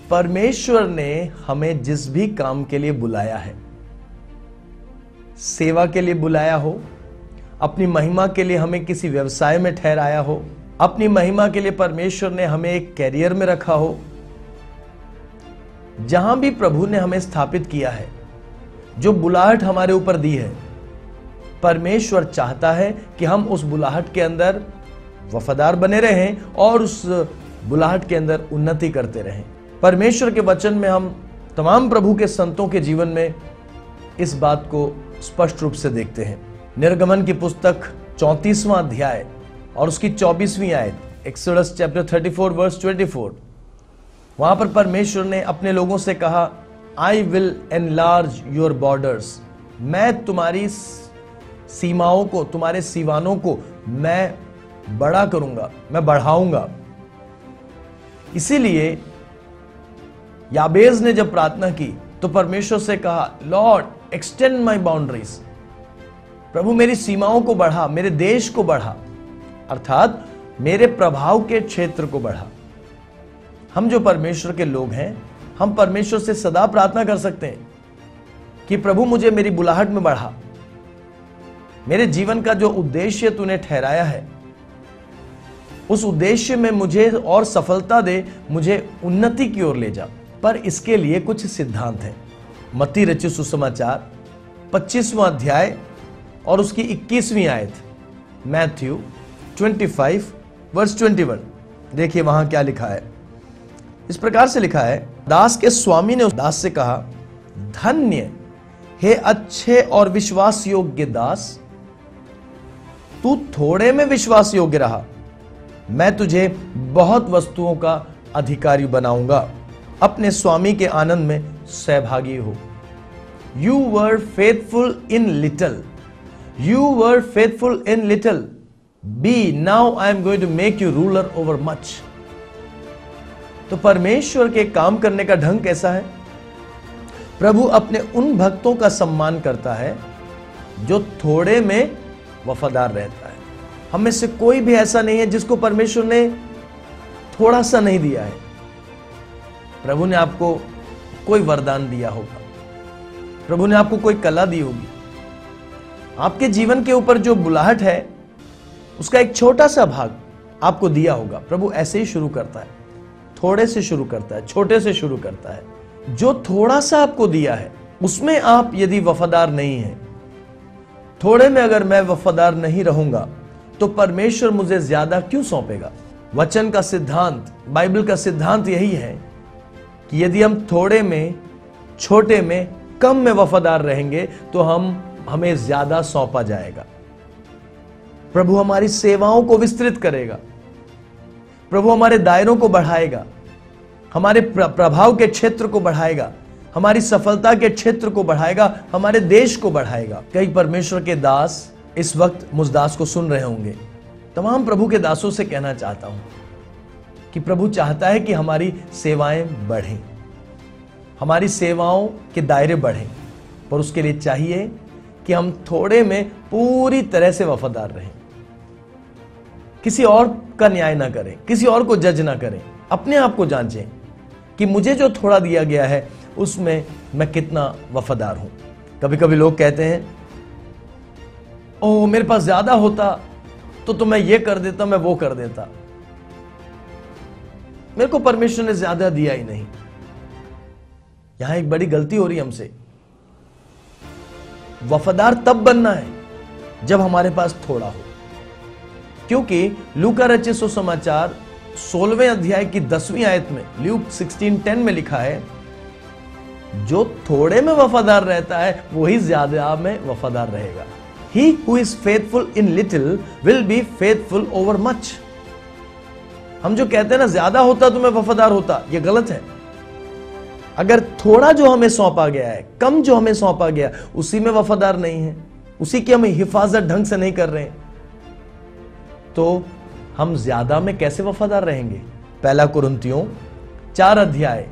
परमेश्वर ने हमें जिस भी काम के लिए बुलाया है, सेवा के लिए बुलाया हो, अपनी महिमा के लिए हमें किसी व्यवसाय में ठहराया हो, अपनी महिमा के लिए परमेश्वर ने हमें एक कैरियर में रखा हो, जहां भी प्रभु ने हमें स्थापित किया है, जो बुलाहट हमारे ऊपर दी है, परमेश्वर चाहता है कि हम उस बुलाहट के अंदर वफादार बने रहें और उस बुलाहट के अंदर उन्नति करते रहें। परमेश्वर के वचन में हम तमाम प्रभु के संतों के जीवन में इस बात को स्पष्ट रूप से देखते हैं। निर्गमन की पुस्तक 34वां अध्याय और उसकी 24वीं आयत, एक्सोडस चैप्टर 34 वर्स 24, वहां पर परमेश्वर ने अपने लोगों से कहा, I will enlarge your borders, मैं तुम्हारी सीमाओं को, तुम्हारे सीवानों को मैं बड़ा करूंगा, मैं बढ़ाऊंगा। इसीलिए याबेज ने जब प्रार्थना की तो परमेश्वर से कहा, लॉर्ड एक्सटेंड माई बाउंड्रीज, प्रभु मेरी सीमाओं को बढ़ा, मेरे देश को बढ़ा, अर्थात मेरे प्रभाव के क्षेत्र को बढ़ा। हम जो परमेश्वर के लोग हैं, हम परमेश्वर से सदा प्रार्थना कर सकते हैं कि प्रभु मुझे मेरी बुलाहट में बढ़ा, मेरे जीवन का जो उद्देश्य तूने ठहराया है उस उद्देश्य में मुझे और सफलता दे, मुझे उन्नति की ओर ले जा। पर इसके लिए कुछ सिद्धांत हैं। मत्ती रचित सुसमाचार 25वां अध्याय और उसकी 21वीं आयत, मैथ्यू 25 वर्स 21, देखिए वहां क्या लिखा है। इस प्रकार से लिखा है, दास के स्वामी ने उस दास से कहा, धन्य हे अच्छे और विश्वास योग्य दास, तू थोड़े में विश्वास योग्य रहा, मैं तुझे बहुत वस्तुओं का अधिकारी बनाऊंगा, अपने स्वामी के आनंद में सहभागी हो। You were faithful in little, you were faithful in little, be now I am going to make you ruler over much. तो परमेश्वर के काम करने का ढंग कैसा है? प्रभु अपने उन भक्तों का सम्मान करता है जो थोड़े में वफादार रहता है। हम में से कोई भी ऐसा नहीं है जिसको परमेश्वर ने थोड़ा सा नहीं दिया है। प्रभु ने आपको कोई वरदान दिया होगा, प्रभु ने आपको कोई कला दी होगी, आपके जीवन के ऊपर जो बुलाहट है उसका एक छोटा सा भाग आपको दिया होगा। प्रभु ऐसे ही शुरू करता है, थोड़े से शुरू करता है, छोटे से शुरू करता है। जो थोड़ा सा आपको दिया है उसमें आप यदि वफादार नहीं हैं, थोड़े में अगर मैं वफादार नहीं रहूंगा तो परमेश्वर मुझे ज्यादा क्यों सौंपेगा? वचन का सिद्धांत, बाइबल का सिद्धांत यही है कि यदि हम थोड़े में, छोटे में, कम में वफादार रहेंगे तो हमें ज्यादा सौंपा जाएगा। प्रभु हमारी सेवाओं को विस्तृत करेगा, प्रभु हमारे दायरों को बढ़ाएगा, हमारे प्रभाव के क्षेत्र को बढ़ाएगा, हमारी सफलता के क्षेत्र को बढ़ाएगा, हमारे देश को बढ़ाएगा। कई परमेश्वर के दास इस वक्त मुझ दास को सुन रहे होंगे। तमाम प्रभु के दासों से कहना चाहता हूं कि प्रभु चाहता है कि हमारी सेवाएं बढ़ें, हमारी सेवाओं के दायरे बढ़ें, पर उसके लिए चाहिए कि हम थोड़े में पूरी तरह से वफादार रहें। किसी और का न्याय ना करें, किसी और को जज ना करें, अपने आप को जांचें कि मुझे जो थोड़ा दिया गया है उसमें मैं कितना वफादार हूं। कभी कभी लोग कहते हैं, ओ मेरे पास ज्यादा होता तो मैं ये कर देता, मैं वो कर देता, मेरे को परमेश्वर ने ज्यादा दिया ही नहीं। यहां एक बड़ी गलती हो रही है हमसे। वफादार तब बनना है जब हमारे पास थोड़ा हो, क्योंकि लूका रचित सुसमाचार 16वें अध्याय की 10वीं आयत में, ल्यूक 16:10 में लिखा है, जो थोड़े में वफादार रहता है वही ज्यादा में वफादार रहेगा। He who is faithful in little will be faithful over much। हम जो कहते हैं ना, ज्यादा होता तो मैं वफादार होता, यह गलत है। अगर थोड़ा जो हमें सौंपा गया है, कम जो हमें सौंपा गया, उसी में वफादार नहीं है, उसी की हम हिफाजत ढंग से नहीं कर रहे हैं, तो हम ज्यादा में कैसे वफादार रहेंगे? पहला कुरिन्थियों 4 अध्याय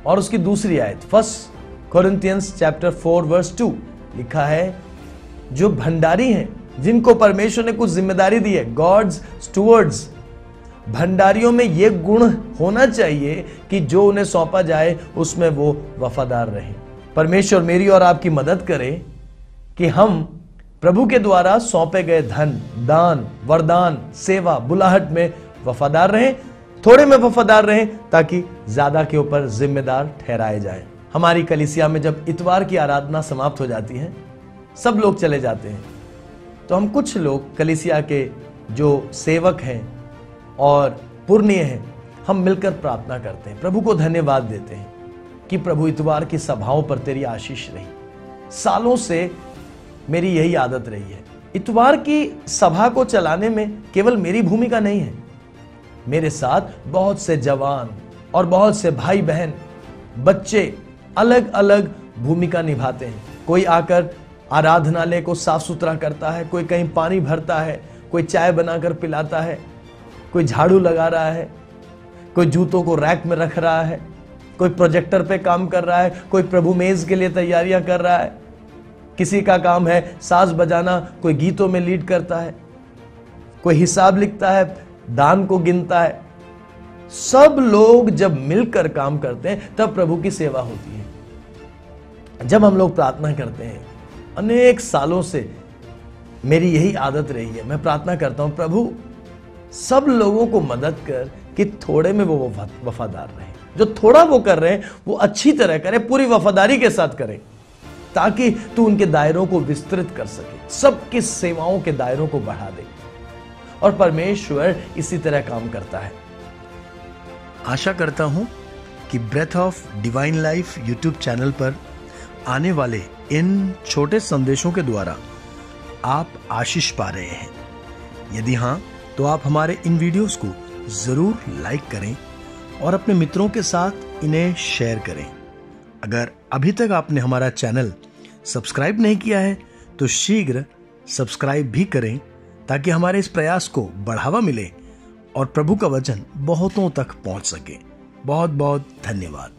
और उसकी दूसरी आयत, 1 कोरिन्थियंस चैप्टर 4 वर्स 2 लिखा है, जो भंडारी हैं, जिनको परमेश्वर ने कुछ जिम्मेदारी दी है, गॉड्स स्टूवर्ड्स, भंडारियों में यह गुण होना चाहिए कि जो उन्हें सौंपा जाए उसमें वो वफादार रहे। परमेश्वर मेरी और आपकी मदद करे कि हम प्रभु के द्वारा सौंपे गए धन, दान, वरदान, सेवा, बुलाहट में वफादार रहें, थोड़े में वफादार रहें, ताकि ज्यादा के ऊपर जिम्मेदार ठहराए जाएं। हमारी कलीसिया में जब इतवार की आराधना समाप्त हो जाती है, सब लोग चले जाते हैं, तो हम कुछ लोग कलीसिया के जो सेवक हैं और पुरनीय हैं, हम मिलकर प्रार्थना करते हैं, प्रभु को धन्यवाद देते हैं कि प्रभु इतवार की सभाओं पर तेरी आशीष रही। सालों से मेरी यही आदत रही है। इतवार की सभा को चलाने में केवल मेरी भूमिका नहीं है, मेरे साथ बहुत से जवान और बहुत से भाई बहन, बच्चे अलग अलग भूमिका निभाते हैं। कोई आकर आराधनालय को साफ सुथरा करता है, कोई कहीं पानी भरता है, कोई चाय बनाकर पिलाता है, कोई झाड़ू लगा रहा है, कोई जूतों को रैक में रख रहा है, कोई प्रोजेक्टर पे काम कर रहा है, कोई प्रभु मेज के लिए तैयारियां कर रहा है, किसी का काम है साज बजाना, कोई गीतों में लीड करता है, कोई हिसाब लिखता है, दान को गिनता है। सब लोग जब मिलकर काम करते हैं तब प्रभु की सेवा होती है। जब हम लोग प्रार्थना करते हैं, अनेक सालों से मेरी यही आदत रही है, मैं प्रार्थना करता हूं, प्रभु सब लोगों को मदद कर कि थोड़े में वो वफादार रहे, जो थोड़ा वो कर रहे हैं वो अच्छी तरह करें, पूरी वफादारी के साथ करें, ताकि तू उनके दायरों को विस्तृत कर सके, सबकी सेवाओं के दायरों को बढ़ा दे। और परमेश्वर इसी तरह काम करता है। आशा करता हूं कि breath of divine life YouTube channel पर आने वाले इन छोटे संदेशों के द्वारा आप आशीष पा रहे हैं। यदि हां, तो आप हमारे इन वीडियोस को जरूर लाइक करें और अपने मित्रों के साथ इन्हें शेयर करें। अगर अभी तक आपने हमारा चैनल सब्सक्राइब नहीं किया है तो शीघ्र सब्सक्राइब भी करें, ताकि हमारे इस प्रयास को बढ़ावा मिले और प्रभु का वचन बहुतों तक पहुंच सके। बहुत बहुत धन्यवाद।